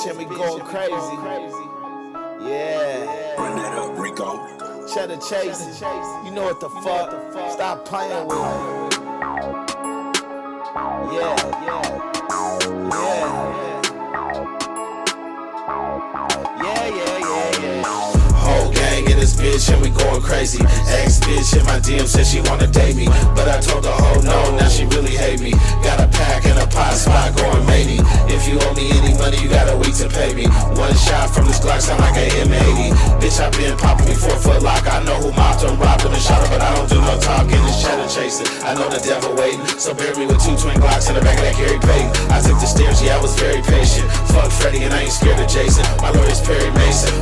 bitch and we going crazy. Yeah. Run that up, Rico. Cheddar chasing. You know what the fuck. Stop playing with me. Yeah. Whole gang in this bitch and we going crazy. Ex bitch in my DM said she wanna date me, but I told her oh no, now she really hate me. Got a pack and a pot spot going matey. If you owe me any money, you got a week to pay me. One shot from this Glock sound like a M80. Bitch, I been popping before Foot Lock. I know who mopped him, robbed him, and shot him, but I don't do no talking. This cheddar chasing. I know the devil waiting, so bury me with 2 twin Glocks in the back of that Gary Payton. I took the stairs, yeah, I was very patient. Fuck Freddy and I ain't scared of Jason. My lawyer's Perry Mason.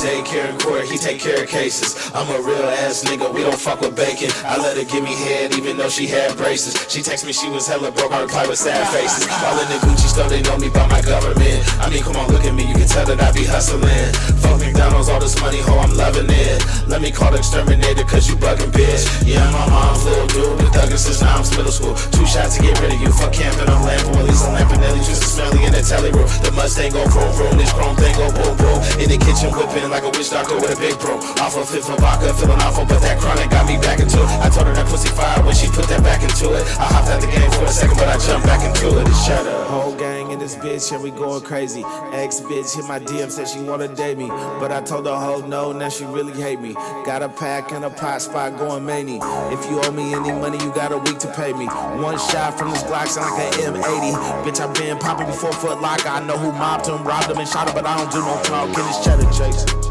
Daycare and court, he take care of cases. I'm a real ass nigga, we don't fuck with bacon. I let her give me head even though she had braces. She text me she was hella broke, I reply with sad faces. All in the Gucci store, they know me by my government. I mean, come on, look at me, you can tell that I be hustling. Fuck McDonald's, all this money, ho, I'm loving it. Let me call the exterminator, cause you bugging, bitch. Yeah, my mom's little dude, been thugging since now I'm middle school. 2 shots to get rid of you, fuck camping on Lampo, at least I'm Lampanelli, just smelly in the telly room. The Mustang go vroom vroom, this chrome thing go boom boom. In the kitchen whipping like a witch doctor with a big bro. Off of fifth of vodka, feeling awful, but that chronic got me back into it. I told her that pussy fire when she put that back into it. I hopped out the game for a second, but I jumped back into it. It's shut up. Whole gang in this bitch and we going crazy. Ex bitch hit my DM, said she wanna date me, but I told her oh no, now she really hate me. Got a pack and a pot spot going many. If you owe me any money, you got a week to pay me. One shot from this Glock sound like an M80. Bitch, I been popping before Foot Lock. I know who mobbed him, robbed him, and shot him, but I don't do no talking. It's cheddar chasing.